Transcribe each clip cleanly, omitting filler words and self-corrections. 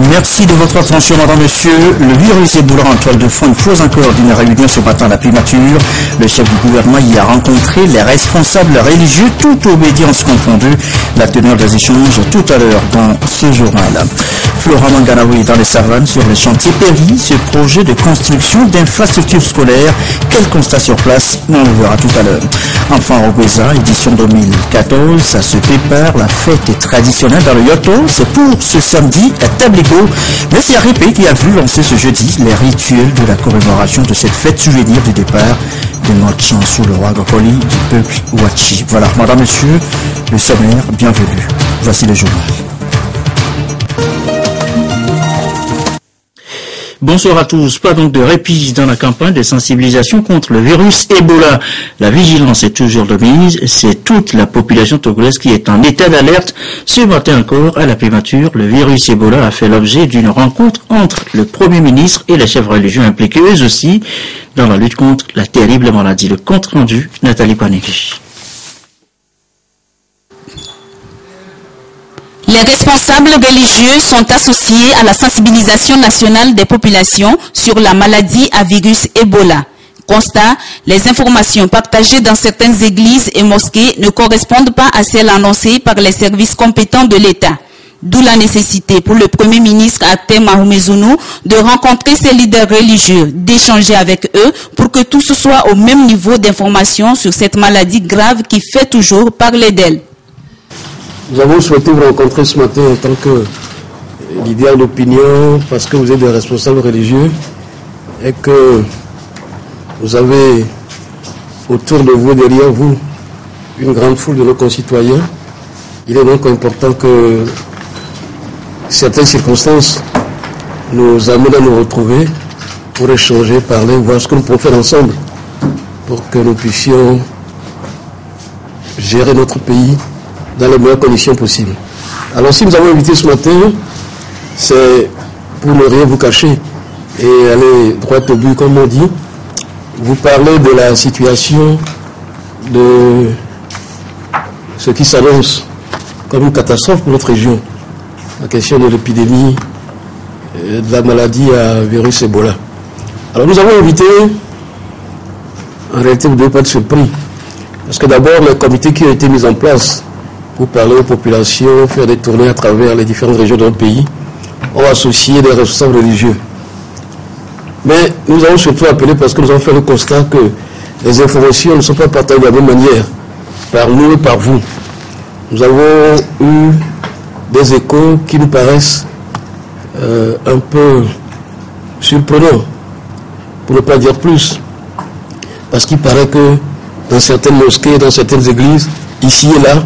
Merci de votre attention, madame, monsieur. Le virus Ebola en toile de fond, une fois encore d'une réunion ce matin à la primature. Le chef du gouvernement y a rencontré les responsables religieux, toute obédience confondue. La teneur des échanges tout à l'heure dans ce journal. Flora Manganaoui dans les savanes sur les chantiers péris, ce projet de construction d'infrastructures scolaires. Quel constat sur place? On le verra tout à l'heure. Enfin, Rogweza, édition 2014, ça se prépare. La fête est traditionnelle dans le Yoto. C'est pour ce samedi à Tabligo. Mais c'est Répé qui a vu lancer ce jeudi les rituels de la commémoration de cette fête souvenir du départ de notre chant sous le roi Gokoli du peuple Wachi. Voilà, madame, monsieur, le sommaire, bienvenue. Voici le journal. Bonsoir à tous. Pas donc de répit dans la campagne de sensibilisation contre le virus Ebola. La vigilance est toujours de mise. C'est toute la population togolaise qui est en état d'alerte. Ce matin encore, à la primature, le virus Ebola a fait l'objet d'une rencontre entre le Premier ministre et les chefs religieux impliqués, eux aussi, dans la lutte contre la terrible maladie. Le compte rendu, Nathalie Paneki. Les responsables religieux sont associés à la sensibilisation nationale des populations sur la maladie à virus Ebola. Constat, les informations partagées dans certaines églises et mosquées ne correspondent pas à celles annoncées par les services compétents de l'État. D'où la nécessité pour le Premier ministre Atem Mahomezounou de rencontrer ces leaders religieux, d'échanger avec eux pour que tous soient au même niveau d'information sur cette maladie grave qui fait toujours parler d'elle. Nous avons souhaité vous rencontrer ce matin en tant que leader d'opinion parce que vous êtes des responsables religieux et que vous avez autour de vous, derrière vous, une grande foule de nos concitoyens. Il est donc important que certaines circonstances nous amènent à nous retrouver pour échanger, parler, voir ce que nous pouvons faire ensemble pour que nous puissions gérer notre pays dans les meilleures conditions possibles. Alors si nous avons invité ce matin, c'est pour ne rien vous cacher et aller droit au but, comme on dit. Vous parlez de la situation de ce qui s'annonce comme une catastrophe pour notre région. La question de l'épidémie de la maladie à virus Ebola. Alors nous avons invité, en réalité vous ne devez pas être surpris, parce que d'abord les comités qui ont été mis en place pour parler aux populations, faire des tournées à travers les différentes régions de notre pays, ont associé des responsables religieux. Mais nous avons surtout appelé parce que nous avons fait le constat que les informations ne sont pas partagées de la même manière par nous et par vous. Nous avons eu des échos qui nous paraissent un peu surprenants, pour ne pas dire plus, parce qu'il paraît que dans certaines mosquées, dans certaines églises, ici et là,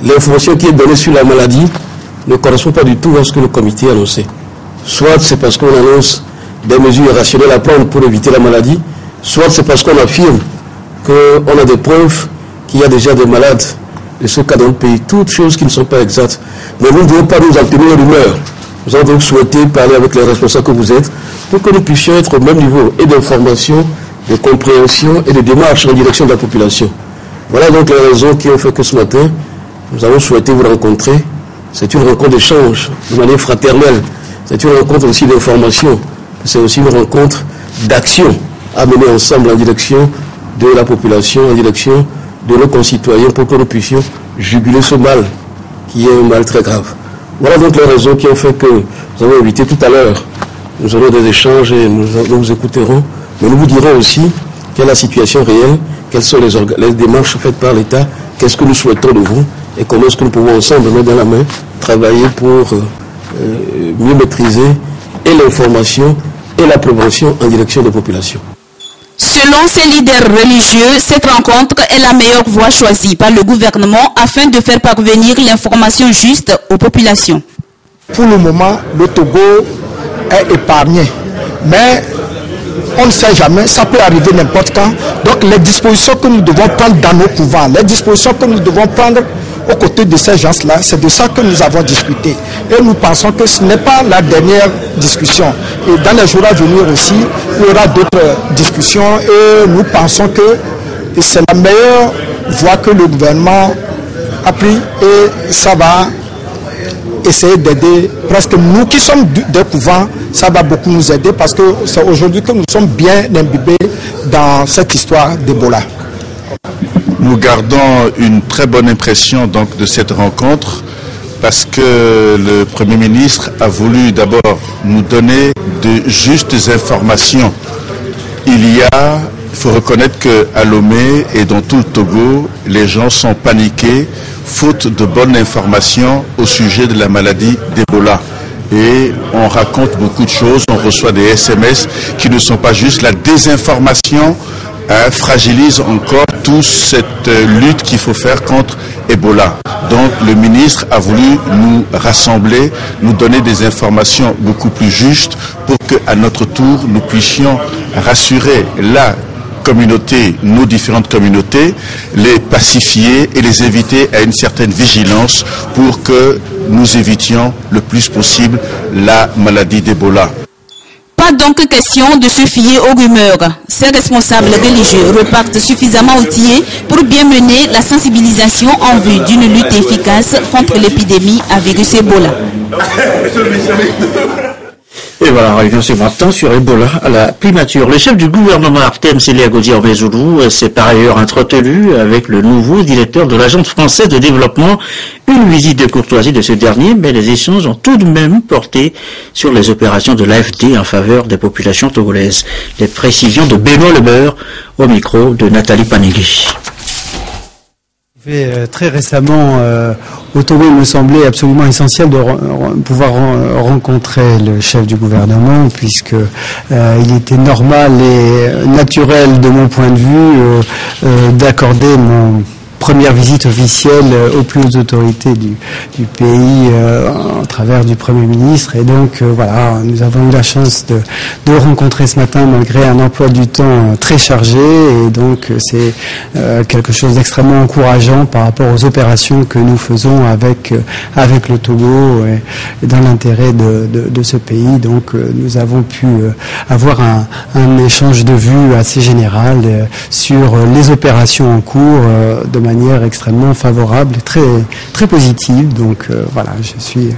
l'information qui est donnée sur la maladie ne correspond pas du tout à ce que le comité a annoncé. Soit c'est parce qu'on annonce des mesures rationnelles à prendre pour éviter la maladie, soit c'est parce qu'on affirme qu'on a des preuves qu'il y a déjà des malades de ce cas dans le pays. Toutes choses qui ne sont pas exactes. Mais nous ne devons pas nous en tenir aux rumeurs. Nous avons donc souhaité parler avec les responsables que vous êtes pour que nous puissions être au même niveau et d'information, de compréhension et de démarche en direction de la population. Voilà donc les raisons qui ont fait que ce matin, nous avons souhaité vous rencontrer. C'est une rencontre d'échange de manière fraternelle. C'est une rencontre aussi d'information. C'est aussi une rencontre d'action à mener ensemble en direction de la population, en direction de nos concitoyens pour que nous puissions juguler ce mal qui est un mal très grave. Voilà donc les raisons qui ont fait que nous avons invité tout à l'heure. Nous aurons des échanges et nous vous écouterons. Mais nous vous dirons aussi quelle est la situation réelle, quelles sont les démarches faites par l'État, qu'est-ce que nous souhaitons de vous et comment est-ce que nous pouvons ensemble, main dans la main, travailler pour mieux maîtriser et l'information et la prévention en direction des populations. Selon ces leaders religieux, cette rencontre est la meilleure voie choisie par le gouvernement afin de faire parvenir l'information juste aux populations. Pour le moment, le Togo est épargné, mais on ne sait jamais, ça peut arriver n'importe quand. Donc les dispositions que nous devons prendre dans nos couvents, les dispositions que nous devons prendre aux côtés de ces gens-là, c'est de ça que nous avons discuté. Et nous pensons que ce n'est pas la dernière discussion. Et dans les jours à venir aussi, il y aura d'autres discussions et nous pensons que c'est la meilleure voie que le gouvernement a pris et ça va essayer d'aider presque nous qui sommes des couvents, ça va beaucoup nous aider parce que c'est aujourd'hui que nous sommes bien imbibés dans cette histoire d'Ebola. Nous gardons une très bonne impression donc de cette rencontre parce que le Premier ministre a voulu d'abord nous donner de justes informations. Il faut reconnaître qu'à Lomé et dans tout le Togo, les gens sont paniqués faute de bonnes informations au sujet de la maladie d'Ebola. Et on raconte beaucoup de choses, on reçoit des SMS qui ne sont pas justes. La désinformation fragilise encore toute cette lutte qu'il faut faire contre Ebola. Donc le ministre a voulu nous rassembler, nous donner des informations beaucoup plus justes pour qu'à notre tour, nous puissions rassurer la communauté, nos différentes communautés, les pacifier et les inviter à une certaine vigilance pour que nous évitions le plus possible la maladie d'Ebola. Pas donc question de se fier aux rumeurs. Ces responsables religieux repartent suffisamment outillés pour bien mener la sensibilisation en vue d'une lutte efficace contre l'épidémie à virus Ebola. Et voilà, réunion ce matin sur Ebola à la primature. Le chef du gouvernement Artem Seliagodzi Orbezoulou s'est par ailleurs entretenu avec le nouveau directeur de l'Agence française de développement. Une visite de courtoisie de ce dernier, mais les échanges ont tout de même porté sur les opérations de l'AFD en faveur des populations togolaises. Les précisions de Benoît Lebeur au micro de Nathalie Panigui. Très récemment, au Togo, il me semblait absolument essentiel de pouvoir rencontrer le chef du gouvernement, puisque il était normal et naturel de mon point de vue d'accorder mon première visite officielle aux plus hautes autorités du pays en travers du Premier ministre. Et donc voilà, nous avons eu la chance de rencontrer ce matin malgré un emploi du temps très chargé. Et donc c'est quelque chose d'extrêmement encourageant par rapport aux opérations que nous faisons avec le Togo et dans l'intérêt de ce pays. Donc nous avons pu avoir un échange de vues assez général sur les opérations en cours de manière extrêmement favorable et très positive. Donc voilà, je suis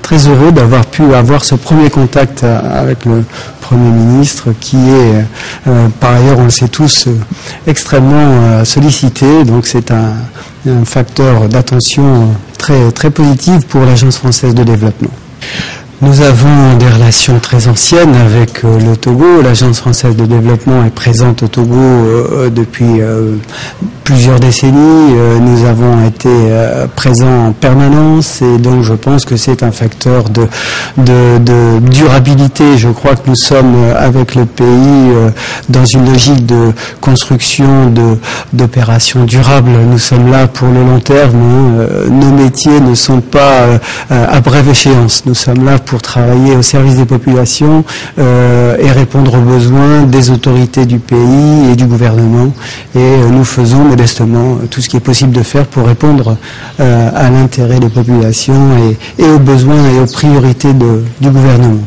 très heureux d'avoir pu avoir ce premier contact avec le Premier ministre qui est par ailleurs, on le sait tous, extrêmement sollicité. Donc c'est un facteur d'attention très positif pour l'Agence française de développement. Nous avons des relations très anciennes avec le Togo. L'Agence française de développement est présente au Togo depuis plusieurs décennies. Nous avons été présents en permanence et donc je pense que c'est un facteur de durabilité. Je crois que nous sommes avec le pays dans une logique de construction d'opérations durables. Nous sommes là pour le long terme. Nos métiers ne sont pas à brève échéance. Nous sommes là pour travailler au service des populations et répondre aux besoins des autorités du pays et du gouvernement. Et nous faisons modestement tout ce qui est possible de faire pour répondre à l'intérêt des populations et aux besoins et aux priorités du gouvernement.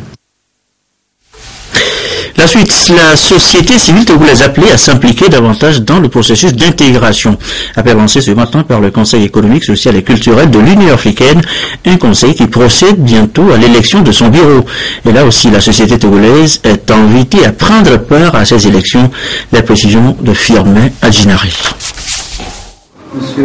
La suite, la société civile togolaise appelée à s'impliquer davantage dans le processus d'intégration. Appel lancé ce matin par le Conseil économique, social et culturel de l'Union africaine, un conseil qui procède bientôt à l'élection de son bureau. Et là aussi, la société togolaise est invitée à prendre part à ces élections. La précision de Firmin Adjinari.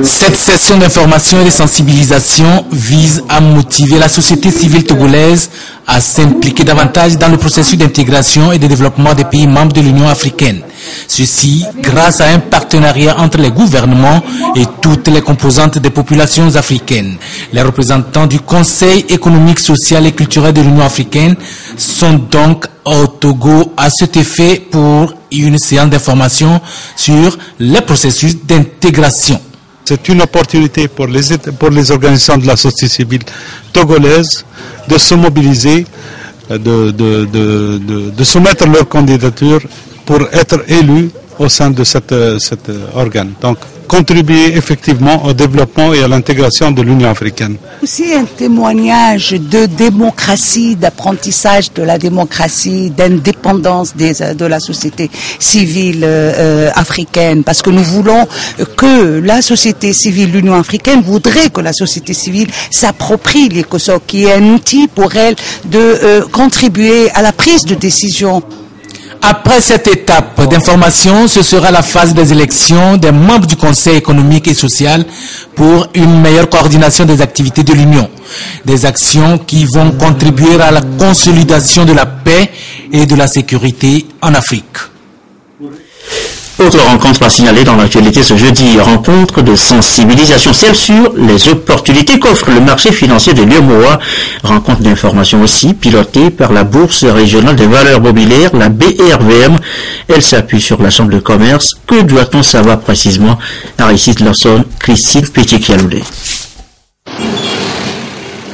Cette session d'information et de sensibilisation vise à motiver la société civile togolaise à s'impliquer davantage dans le processus d'intégration et de développement des pays membres de l'Union africaine. Ceci grâce à un partenariat entre les gouvernements et toutes les composantes des populations africaines. Les représentants du Conseil économique, social et culturel de l'Union africaine sont donc au Togo à cet effet pour une séance d'information sur les processus d'intégration. C'est une opportunité pour les organisations de la société civile togolaise de se mobiliser, de soumettre leur candidature pour être élus au sein de cet organe. Donc, contribuer effectivement au développement et à l'intégration de l'Union africaine. Aussi un témoignage de démocratie, d'apprentissage de la démocratie, d'indépendance de la société civile africaine, parce que nous voulons que la société civile, l'Union africaine voudrait que la société civile s'approprie l'ECOSOC, qui est un outil pour elle de contribuer à la prise de décision. Après cette étape d'information, ce sera la phase des élections des membres du Conseil économique et social pour une meilleure coordination des activités de l'Union. Des actions qui vont contribuer à la consolidation de la paix et de la sécurité en Afrique. Autre rencontre à signaler dans l'actualité ce jeudi, rencontre de sensibilisation, celle sur les opportunités qu'offre le marché financier de l'UEMOA. Rencontre d'information aussi pilotée par la Bourse régionale des valeurs mobilières, la BRVM. Elle s'appuie sur la Chambre de commerce. Que doit-on savoir précisément? Aristide Lawson, Christine Petit-Kialoulé.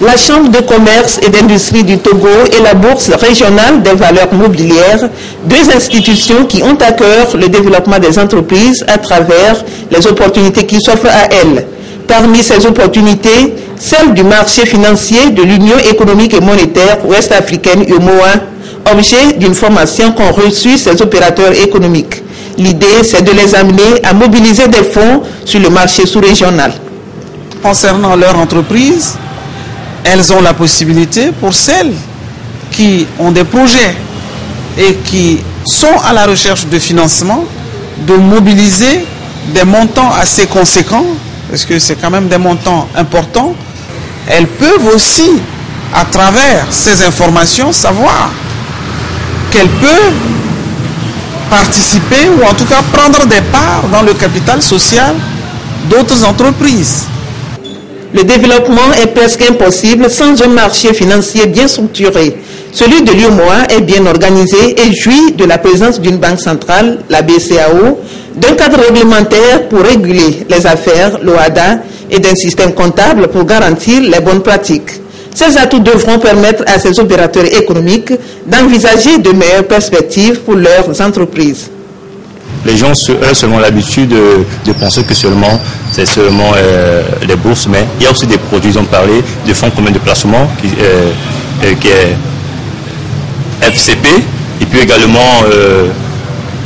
La Chambre de commerce et d'industrie du Togo et la Bourse régionale des valeurs mobilières, deux institutions qui ont à cœur le développement des entreprises à travers les opportunités qui s'offrent à elles. Parmi ces opportunités, celle du marché financier de l'Union économique et monétaire ouest-africaine UEMOA, objet d'une formation qu'ont reçu ces opérateurs économiques. L'idée, c'est de les amener à mobiliser des fonds sur le marché sous-régional. Concernant leur entreprise, elles ont la possibilité, pour celles qui ont des projets et qui sont à la recherche de financement, de mobiliser des montants assez conséquents, parce que c'est quand même des montants importants. Elles peuvent aussi, à travers ces informations, savoir qu'elles peuvent participer ou en tout cas prendre des parts dans le capital social d'autres entreprises. Le développement est presque impossible sans un marché financier bien structuré. Celui de l'UEMOA est bien organisé et jouit de la présence d'une banque centrale, la BCAO, d'un cadre réglementaire pour réguler les affaires, l'OADA, et d'un système comptable pour garantir les bonnes pratiques. Ces atouts devront permettre à ces opérateurs économiques d'envisager de meilleures perspectives pour leurs entreprises. Les gens ont seulement l'habitude de penser que c'est seulement les bourses, mais il y a aussi des produits, ils ont parlé de fonds communs de placement qui est FCP, et puis également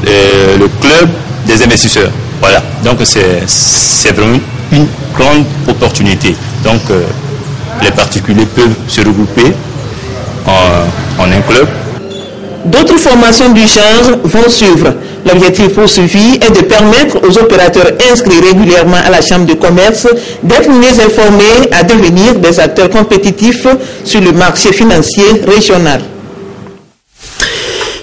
le club des investisseurs. Voilà, donc c'est vraiment une grande opportunité. Donc les particuliers peuvent se regrouper en un club. D'autres formations du genre vont suivre. L'objectif poursuivi est de permettre aux opérateurs inscrits régulièrement à la Chambre de commerce d'être mieux informés à devenir des acteurs compétitifs sur le marché financier régional.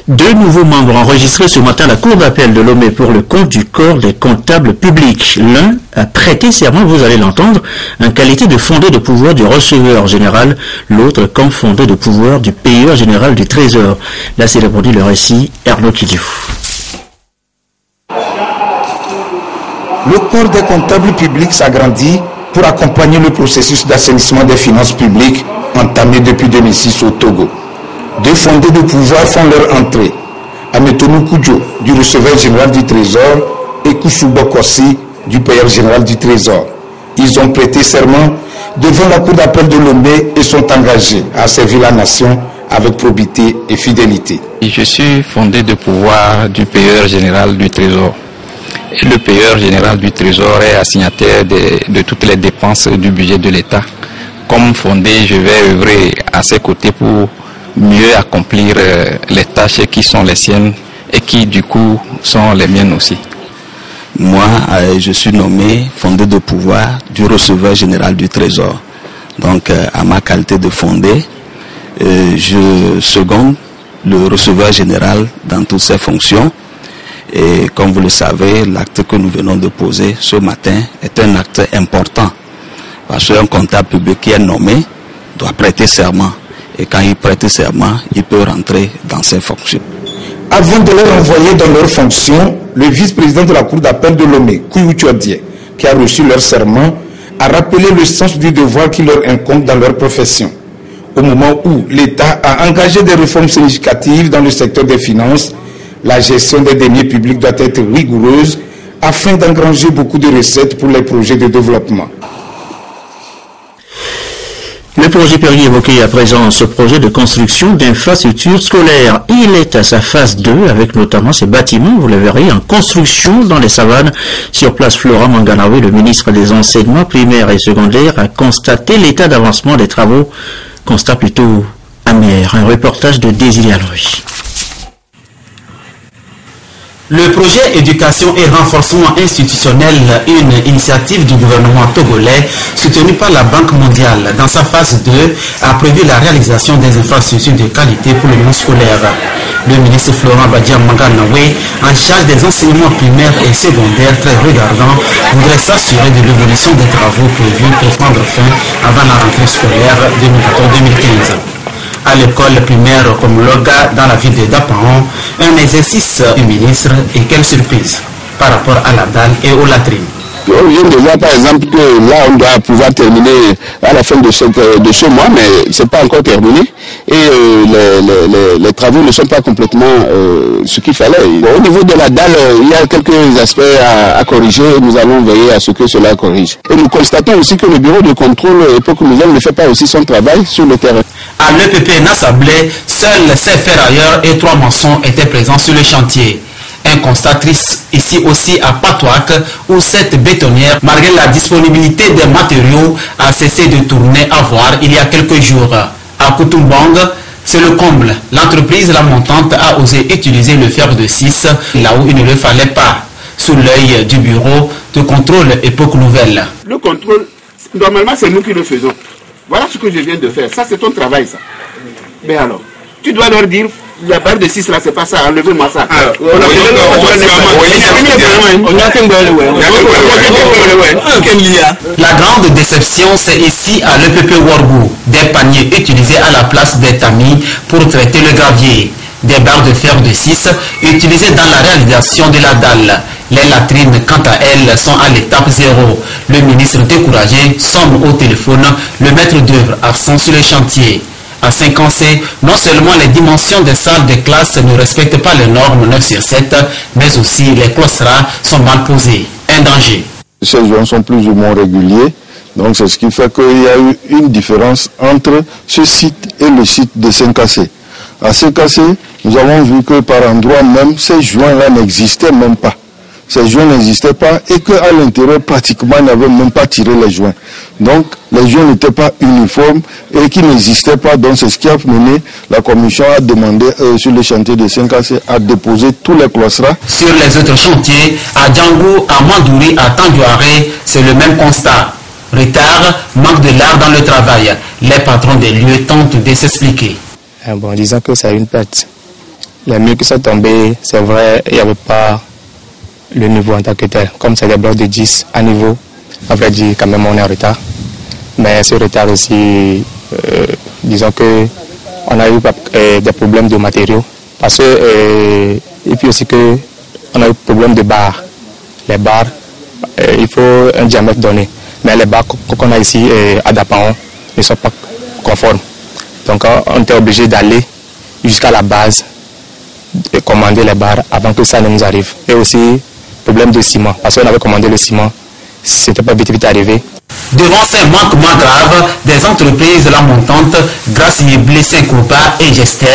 Deux nouveaux membres enregistrés ce matin à la Cour d'appel de Lomé pour le compte du corps des comptables publics. L'un a prêté serment, vous allez l'entendre, en qualité de fondé de pouvoir du receveur général, l'autre comme fondé de pouvoir du payeur général du Trésor. Là, c'est répondu le récit Erno Kidiou. Le corps des comptables publics s'agrandit pour accompagner le processus d'assainissement des finances publiques entamé depuis 2006 au Togo. Deux fondés de pouvoir font leur entrée. Ametonou Koudjo, du receveur général du Trésor, et Kouchoubo Kossi, du payeur général du Trésor. Ils ont prêté serment devant la Cour d'appel de Lomé et sont engagés à servir la nation avec probité et fidélité. Je suis fondé de pouvoir du payeur général du Trésor. Et le payeur général du Trésor est assignataire de toutes les dépenses du budget de l'État. Comme fondé, je vais œuvrer à ses côtés pour mieux accomplir les tâches qui sont les siennes et qui du coup sont les miennes aussi. Moi, je suis nommé fondé de pouvoir du receveur général du Trésor. Donc, à ma qualité de fondé, je seconde le receveur général dans toutes ses fonctions. Et comme vous le savez, l'acte que nous venons de poser ce matin est un acte important. Parce qu'un comptable public qui est nommé doit prêter serment. Et quand il prête serment, il peut rentrer dans ses fonctions. Avant de leur envoyer dans leurs fonctions, le vice-président de la Cour d'appel de Lomé, Kouyoutuadie, qui a reçu leur serment, a rappelé le sens du devoir qui leur incombe dans leur profession. Au moment où l'État a engagé des réformes significatives dans le secteur des finances, la gestion des deniers publics doit être rigoureuse afin d'engranger beaucoup de recettes pour les projets de développement. Le projet Perrier évoqué à présent, ce projet de construction d'infrastructures scolaires. Il est à sa phase 2 avec notamment ces bâtiments, vous le verrez, en construction dans les savanes. Sur place, Flora Manganawe, le ministre des enseignements primaires et secondaires, a constaté l'état d'avancement des travaux. Constat plutôt amer. Un reportage de Désiré Alroy. Le projet éducation et renforcement institutionnel, une initiative du gouvernement togolais soutenue par la Banque mondiale, dans sa phase 2, a prévu la réalisation des infrastructures de qualité pour le monde scolaire. Le ministre Florent Badia Manganawe, en charge des enseignements primaires et secondaires très regardants, voudrait s'assurer de l'évolution des travaux prévus pour prendre fin avant la rentrée scolaire 2014-2015. À l'école primaire comme Loga dans la ville de Dapaon, un exercice du ministre et quelle surprise par rapport à la dalle et aux latrines. On vient de voir par exemple que là on doit pouvoir terminer à la fin de ce mois, mais ce n'est pas encore terminé et les travaux ne sont pas complètement ce qu'il fallait. Bon, au niveau de la dalle, il y a quelques aspects à corriger et nous allons veiller à ce que cela corrige. Et nous constatons aussi que le bureau de contrôle Époque Nouvelle ne fait pas aussi son travail sur le terrain. À l'EPP Nassablé, seuls 7 ferrailleurs et 3 maçons étaient présents sur le chantier. Un constat triste ici aussi à Patouak, où cette bétonnière, malgré la disponibilité des matériaux, a cessé de tourner à voir il y a quelques jours. À Koutumbang, c'est le comble. L'entreprise La Montante a osé utiliser le fer de 6 là où il ne le fallait pas, sous l'œil du bureau de contrôle Époque Nouvelle. Le contrôle, normalement c'est nous qui le faisons. Voilà ce que je viens de faire. Ça c'est ton travail ça. Mais alors, tu dois leur dire, la barre de 6 là, c'est pas ça, enlevez-moi ça. La grande déception, c'est ici à l'EPP Wargou, des paniers utilisés à la place des tamis pour traiter le gravier. Des barres de fer de 6 utilisées dans la réalisation de la dalle. Les latrines, quant à elles, sont à l'étape 0. Le ministre découragé sonne au téléphone le maître d'œuvre absent sur le chantier. À 5 ans, non seulement les dimensions des salles de classe ne respectent pas les normes 9/7, mais aussi les claustras sont mal posés. Un danger. Ces joints sont plus ou moins réguliers, donc c'est ce qui fait qu'il y a eu une différence entre ce site et le site de 5AC. À 5AC, nous avons vu que par endroit même, ces joints-là n'existaient même pas. Ces joints n'existaient pas et qu'à l'intérieur, pratiquement, ils n'avaient même pas tiré les joints. Donc, les joints n'étaient pas uniformes et qui n'existaient pas. Donc, c'est ce qui a mené la commission à demander sur le chantier de 5AC à déposer tous les claustras. Sur les autres chantiers, à Djangou, à Mandouri, à Tandjouaré, c'est le même constat. Retard, manque de l'art dans le travail. Les patrons des lieux tentent de s'expliquer. Bon, disons que c'est une perte. Les murs qui sont tombés, c'est vrai, il n'y avait pas le niveau en tant que tel. Comme c'est des blocs de 10 à niveau, à vrai dire, quand même, on est en retard. Mais ce retard aussi, disons que on a eu des problèmes de matériaux. Parce que, et puis aussi que on a eu des problèmes de barres. Les barres, il faut un diamètre donné. Mais les barres qu'on a ici à Dapaon ne sont pas conformes. Donc on était obligé d'aller jusqu'à la base et commander les barres avant que ça ne nous arrive. Et aussi, problème de ciment, parce qu'on avait commandé le ciment, c'était pas vite arrivé. Devant ces manquements graves, des entreprises La Montante, Gracie Blessing Kouba et Gester,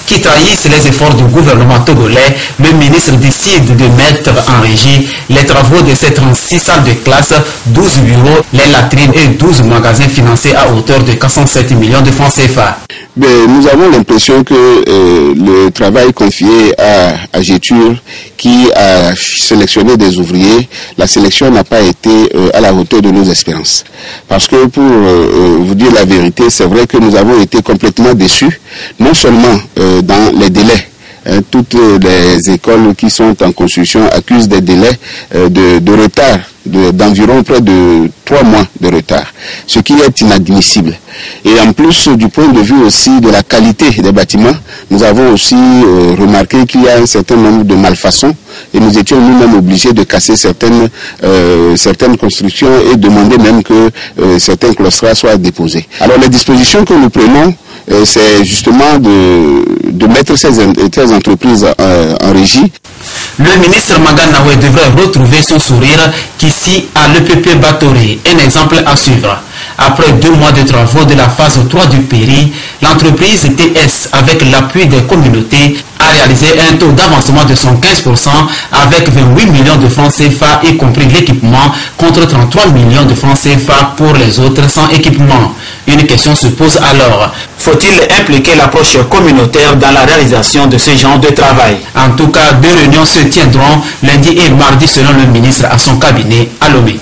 qui trahissent les efforts du gouvernement togolais, le ministre décide de mettre en régie les travaux de ces 36 salles de classe, 12 bureaux, les latrines et 12 magasins financés à hauteur de 407 millions de francs CFA. Mais nous avons l'impression que le travail confié à Géture, qui a sélectionné des ouvriers, la sélection n'a pas été à la hauteur de nos espérances. Parce que pour vous dire la vérité, c'est vrai que nous avons été complètement déçus, non seulement dans les délais. Toutes les écoles qui sont en construction accusent des délais de retard, d'environ près de 3 mois de retard, ce qui est inadmissible. Et en plus, du point de vue aussi de la qualité des bâtiments, nous avons aussi remarqué qu'il y a un certain nombre de malfaçons et nous étions nous-mêmes obligés de casser certaines constructions et demander même que certains claustras soient déposés. Alors les dispositions que nous prenons, c'est justement de mettre ces entreprises en régie. Le ministre Maganawe devrait retrouver son sourire qu'ici à l'EPP Batoré. Un exemple à suivre. Après 2 mois de travaux de la phase 3 du Péri, l'entreprise TS, avec l'appui des communautés, a réalisé un taux d'avancement de 115% avec 28 millions de francs CFA, y compris l'équipement, contre 33 millions de francs CFA pour les autres sans équipement. Une question se pose alors. Faut-il impliquer l'approche communautaire dans la réalisation de ce genre de travail? En tout cas, 2 réunions se tiendront lundi et mardi selon le ministre à son cabinet à Lomé.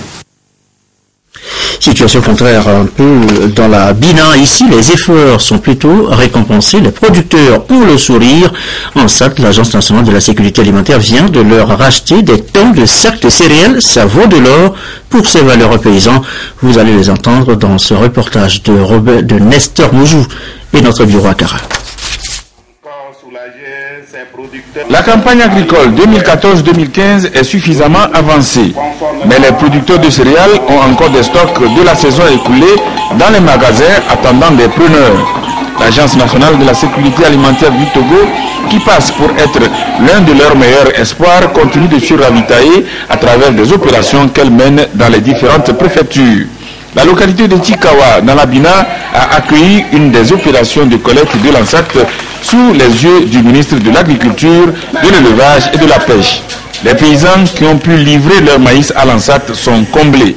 Situation contraire un peu dans la Bina. Ici, les efforts sont plutôt récompensés. Les producteurs ont le sourire. En SAT, l'Agence nationale de la sécurité alimentaire vient de leur racheter des tonnes de sacs de céréales. Ça vaut de l'or pour ces valeureux paysans. Vous allez les entendre dans ce reportage de Nestor Moujou et notre bureau à Cara. La campagne agricole 2014-2015 est suffisamment avancée, mais les producteurs de céréales ont encore des stocks de la saison écoulée dans les magasins attendant des preneurs. L'Agence nationale de la sécurité alimentaire du Togo, qui passe pour être l'un de leurs meilleurs espoirs, continue de se ravitailler à travers des opérations qu'elle mène dans les différentes préfectures. La localité de Tikawa, dans la Bina, a accueilli une des opérations de collecte de l'ANSAT sous les yeux du ministre de l'Agriculture, de l'Élevage et de la Pêche. Les paysans qui ont pu livrer leur maïs à l'ANSAT sont comblés.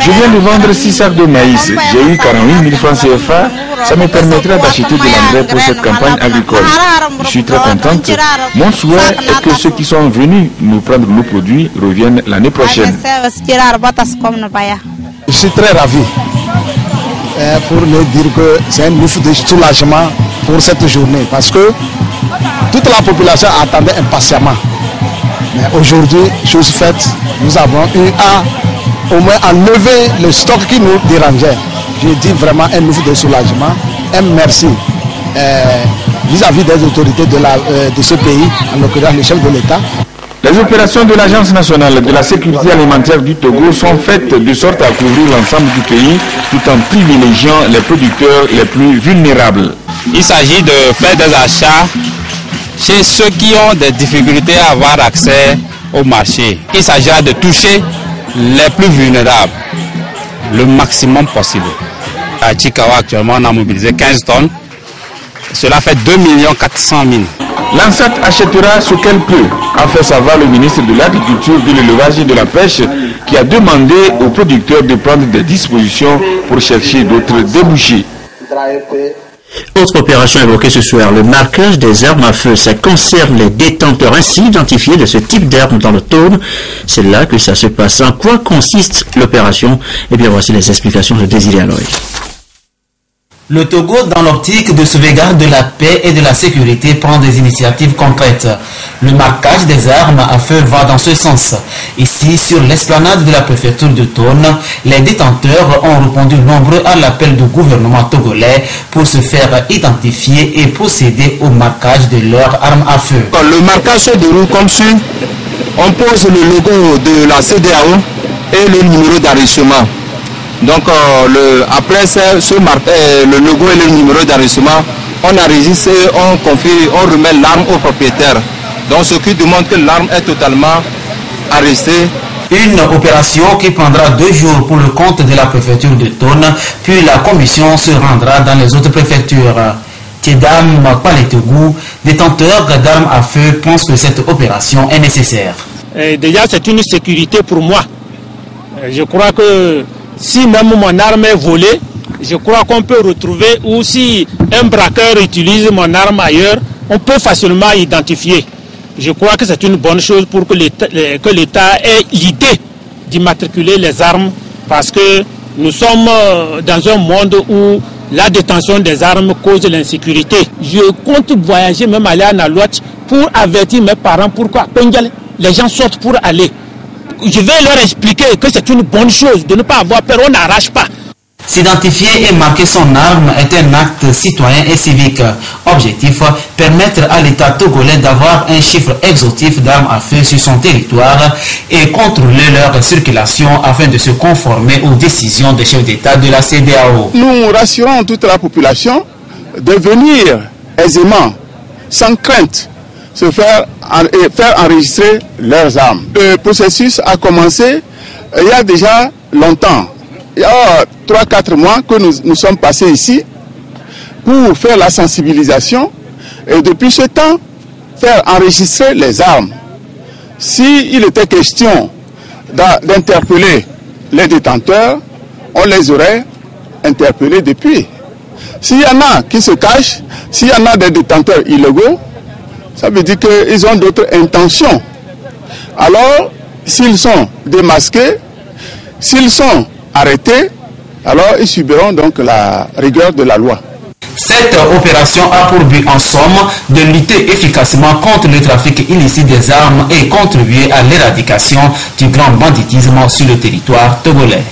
Je viens de vendre 6 sacs de maïs. J'ai eu 48 000 francs CFA. Ça me permettra d'acheter de l'engrais pour cette campagne agricole. Je suis très contente. Mon souhait est que ceux qui sont venus nous prendre nos produits reviennent l'année prochaine. Je suis très ravi pour leur dire que c'est un ouf de soulagement pour cette journée parce que toute la population attendait impatiemment. Mais aujourd'hui, chose faite, nous avons eu au moins enlever le stock qui nous dérangeait. Je dis vraiment un ouf de soulagement, un merci vis-à-vis des autorités de ce pays, en l'occurrence le chef de l'État. Les opérations de l'Agence nationale de la sécurité alimentaire du Togo sont faites de sorte à couvrir l'ensemble du pays tout en privilégiant les producteurs les plus vulnérables. Il s'agit de faire des achats chez ceux qui ont des difficultés à avoir accès au marché. Il s'agira de toucher les plus vulnérables le maximum possible. À Tikawa, actuellement, on a mobilisé 15 tonnes. Cela fait 2 400 000. L'ANSAT achètera ce qu'elle peut, a fait savoir le ministre de l'Agriculture, de l'Élevage et de la Pêche, qui a demandé aux producteurs de prendre des dispositions pour chercher d'autres débouchés. Autre opération évoquée ce soir, le marquage des armes à feu. Ça concerne les détenteurs ainsi identifiés de ce type d'armes dans le Tône. C'est là que ça se passe. En quoi consiste l'opération? Eh bien, voici les explications de Désiré Aloy. Le Togo, dans l'optique de sauvegarde de la paix et de la sécurité, prend des initiatives concrètes. Le marquage des armes à feu va dans ce sens. Ici, sur l'esplanade de la préfecture de Tône, les détenteurs ont répondu nombreux à l'appel du gouvernement togolais pour se faire identifier et procéder au marquage de leurs armes à feu. Le marquage se déroule comme suit. On pose le logo de la CEDEAO et le numéro d'enregistrement. Donc après le logo et le numéro d'enregistrement, on enregistre, on confie, on remet l'arme au propriétaire. Donc ce qui démontre que l'arme est totalement enregistrée. Une opération qui prendra 2 jours pour le compte de la préfecture de Tône, puis la commission se rendra dans les autres préfectures. Tiedam Paletogou, détenteur d'armes à feu, pense que cette opération est nécessaire. Déjà c'est une sécurité pour moi. Je crois que si même mon arme est volée, je crois qu'on peut retrouver, ou si un braqueur utilise mon arme ailleurs, on peut facilement identifier. Je crois que c'est une bonne chose pour que l'État ait l'idée d'immatriculer les armes, parce que nous sommes dans un monde où la détention des armes cause l'insécurité. Je compte voyager, même aller à Nalouat, pour avertir mes parents pourquoi les gens sortent pour aller. Je vais leur expliquer que c'est une bonne chose de ne pas avoir peur, on n'arrache pas. S'identifier et marquer son arme est un acte citoyen et civique. Objectif, permettre à l'État togolais d'avoir un chiffre exhaustif d'armes à feu sur son territoire et contrôler leur circulation afin de se conformer aux décisions des chefs d'État de la CEDEAO. Nous rassurons toute la population de venir aisément, sans crainte, faire enregistrer leurs armes. Le processus a commencé il y a déjà longtemps. Il y a 3-4 mois que nous sommes passés ici pour faire la sensibilisation et depuis ce temps, faire enregistrer les armes. S'il était question d'interpeller les détenteurs, on les aurait interpellés depuis. S'il y en a qui se cachent, s'il y en a des détenteurs illégaux, ça veut dire qu'ils ont d'autres intentions. Alors, s'ils sont démasqués, s'ils sont arrêtés, alors ils subiront donc la rigueur de la loi. Cette opération a pour but en somme de lutter efficacement contre le trafic illicite des armes et contribuer à l'éradication du grand banditisme sur le territoire togolais.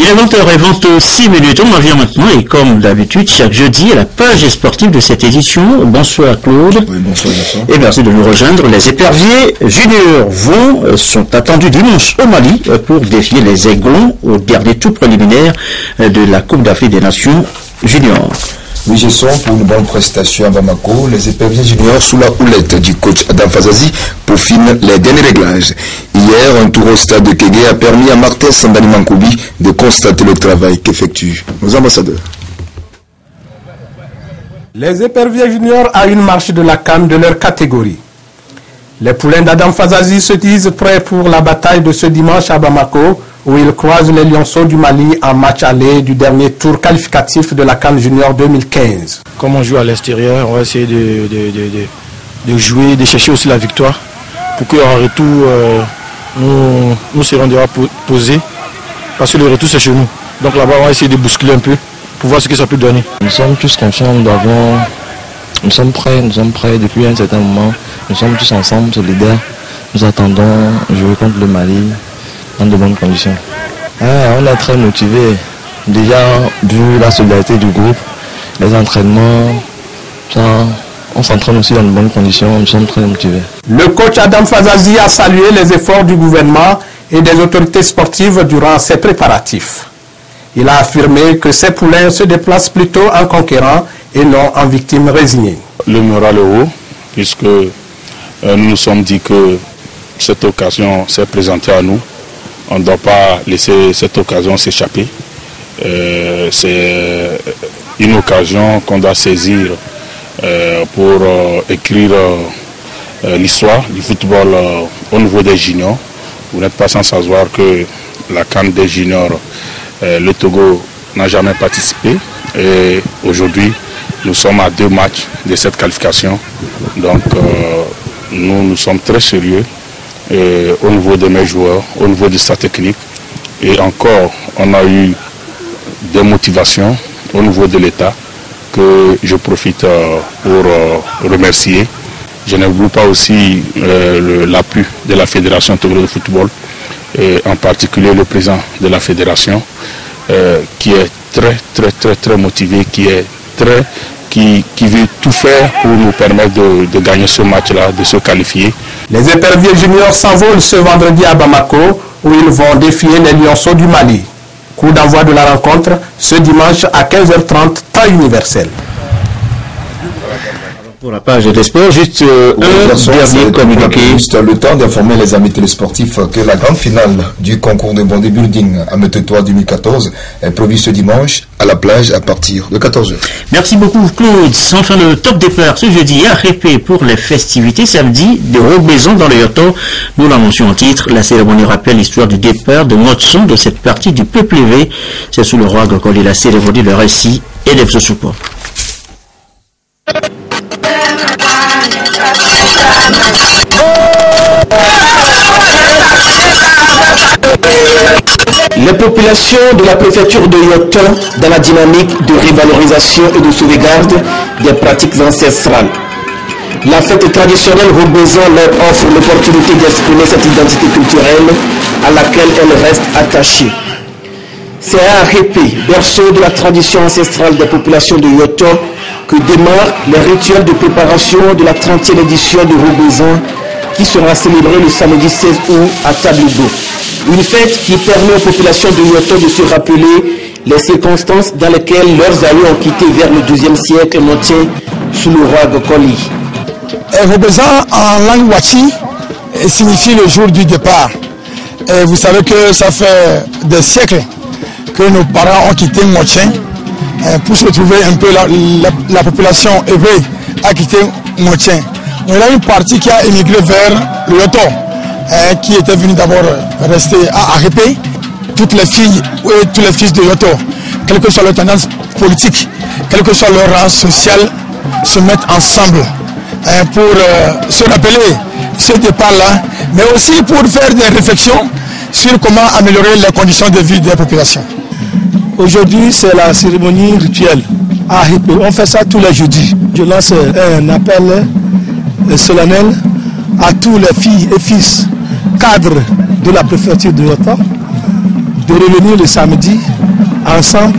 Il est 20h26. On revient maintenant et comme d'habitude, chaque jeudi, à la page sportive de cette édition. Bonsoir Claude. Oui, bonsoir. Et merci de nous rejoindre. Les éperviers juniors sont attendus dimanche au Mali pour défier les Aiglons au dernier tour préliminaire de la Coupe d'Afrique des Nations juniors. Oui, je sens pour une bonne prestation à Bamako. Les éperviers juniors sous la houlette du coach Adam Fazazi peaufinent les derniers réglages. Hier, un tour au stade de Kégué a permis à Martin Sandani Mankoubi de constater le travail qu'effectuent nos ambassadeurs. Les éperviers juniors à une marche de la CAN de leur catégorie. Les poulains d'Adam Fazazi se disent prêts pour la bataille de ce dimanche à Bamako, où ils croisent les Lionceaux du Mali en match aller du dernier tour qualificatif de la CAN Junior 2015. Comme on joue à l'extérieur, on va essayer de jouer, de chercher aussi la victoire pour qu'en retour, nous serons déjà posés parce que le retour c'est chez nous. Donc là-bas, on va essayer de bousculer un peu pour voir ce que ça peut donner. Nous sommes tous confiants, nous sommes prêts depuis un certain moment. Nous sommes tous ensemble, solidaires. Nous attendons jouer contre le Mali dans de bonnes conditions. On est très motivés. Déjà, vu la solidarité du groupe, les entraînements, on s'entraîne aussi dans de bonnes conditions. Nous sommes très motivés. Le coach Adam Fazazi a salué les efforts du gouvernement et des autorités sportives durant ces préparatifs. Il a affirmé que ces poulains se déplacent plutôt en conquérants et non en victimes résignées. Le moral est haut, puisque nous nous sommes dit que cette occasion s'est présentée à nous. On ne doit pas laisser cette occasion s'échapper. C'est une occasion qu'on doit saisir pour écrire l'histoire du football au niveau des juniors. Vous n'êtes pas sans savoir que la CAN des juniors, le Togo n'a jamais participé. Et aujourd'hui, nous sommes à 2 matchs de cette qualification. Donc nous sommes très sérieux. Au niveau de mes joueurs, au niveau du staff technique. Et encore, on a eu des motivations au niveau de l'État que je profite pour remercier. Je n'oublie pas aussi l'appui de la Fédération togolaise de football, et en particulier le président de la Fédération, qui est très motivé, qui veut tout faire pour nous permettre de gagner ce match-là, de se qualifier. Les éperviers juniors s'envolent ce vendredi à Bamako, où ils vont défier les Lionceaux du Mali. Coup d'envoi de la rencontre ce dimanche à 15h30, temps universel. Pour la page des sports, juste un dernier communiqué. Juste le temps d'informer les amis télésportifs que la grande finale du concours de bodybuilding à Metetoire 2014 est prévue ce dimanche à la plage à partir de 14h. Merci beaucoup Claude. Enfin le top départ ce jeudi à Répé pour les festivités samedi de Robe-Maison dans le Yoto. Nous l'annoncions en titre. La cérémonie rappelle l'histoire du départ de Motson de cette partie du peuple élevé. C'est sous le roi agricole et la cérémonie de récit et des support. Les populations de la préfecture de Yoto dans la dynamique de revalorisation et de sauvegarde des pratiques ancestrales. La fête traditionnelle Robe-Maison leur offre l'opportunité d'exprimer cette identité culturelle à laquelle elles restent attachées. C'est à Répé, berceau de la tradition ancestrale des populations de Yoto, que démarrent les rituels de préparation de la 30e édition de Robe-Maison qui sera célébrée le samedi 16 août à Tablougo. Une fête qui permet aux populations de Yoto de se rappeler les circonstances dans lesquelles leurs aïeux ont quitté vers le XIIe siècle Montien sous le roi de Koli. Robezan en langue wachi signifie le jour du départ. Et vous savez que ça fait des siècles que nos parents ont quitté Motien pour se retrouver un peu la population éveillée a quitté Motien. Il y a une partie qui a émigré vers le Yoto, qui était venu d'abord rester à Arépé. Toutes les filles et tous les fils de Yoto, quelle que soit leur tendance politique, quel que soit leur rang social, se mettent ensemble pour se rappeler ce départ-là, mais aussi pour faire des réflexions sur comment améliorer les conditions de vie des populations. Aujourd'hui, c'est la cérémonie rituelle à Arépé. On fait ça tous les jeudis. Je lance un appel solennel à tous les filles et fils cadres de la préfecture de Yoto de revenir le samedi. Ensemble,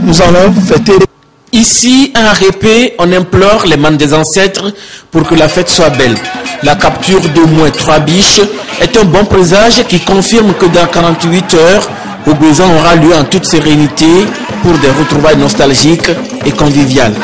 nous allons fêter. Ici, à Arépé, on implore les mains des ancêtres pour que la fête soit belle. La capture d'au moins 3 biches est un bon présage qui confirme que dans 48 heures, Robezan aura lieu en toute sérénité pour des retrouvailles nostalgiques et conviviales.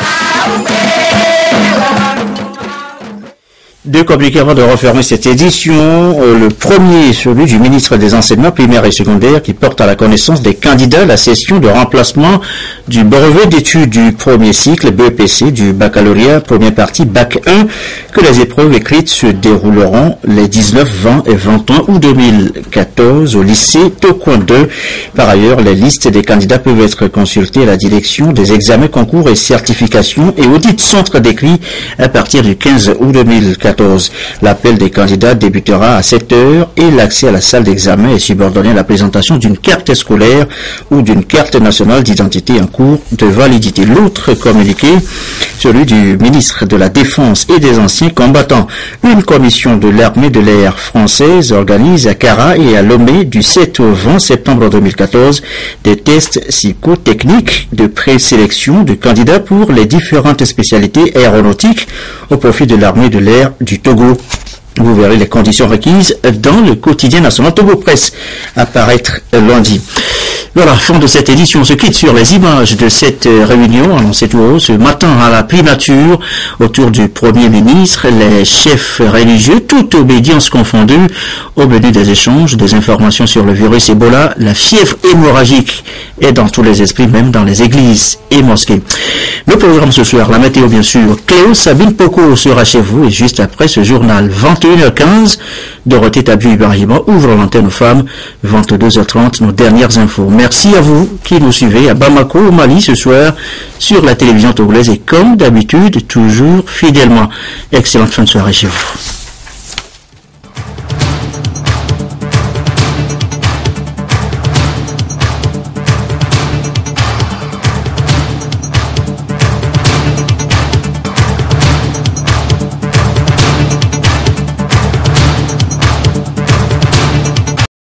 Deux communiqués avant de refermer cette édition. Le premier, celui du ministre des Enseignements primaires et secondaires qui porte à la connaissance des candidats à la session de remplacement du brevet d'études du premier cycle BEPC du baccalauréat première partie Bac 1 que les épreuves écrites se dérouleront les 19, 20 et 21 août 2014 au lycée Tokwan 2. Par ailleurs, les listes des candidats peuvent être consultées à la direction des examens, concours et certifications et audits centre d'écrit à partir du 15 août 2014. L'appel des candidats débutera à 7 heures et l'accès à la salle d'examen est subordonné à la présentation d'une carte scolaire ou d'une carte nationale d'identité en cours de validité. L'autre communiqué, celui du ministre de la Défense et des anciens combattants. Une commission de l'armée de l'air française organise à Kara et à Lomé du 7 au 20 septembre 2014 des tests psychotechniques de présélection de candidats pour les différentes spécialités aéronautiques au profit de l'armée de l'air du Togo. Vous verrez les conditions requises dans le quotidien national Togo Presse apparaître lundi. Voilà, fin de cette édition. On se quitte sur les images de cette réunion annoncée tout haut ce matin à la primature autour du Premier ministre, les chefs religieux, toute obédience confondue, au menu des échanges, des informations sur le virus Ebola. La fièvre hémorragique est dans tous les esprits, même dans les églises et mosquées. Le programme ce soir, la météo bien sûr. Cléo Sabine Poco sera chez vous et juste après ce journal, 21h15, Dorothée Tabu Ibrahima ouvre l'antenne aux femmes, 22h30, nos dernières infos. Merci à vous qui nous suivez à Bamako, au Mali, ce soir, sur la télévision togolaise et comme d'habitude, toujours fidèlement. Excellente fin de soirée chez vous.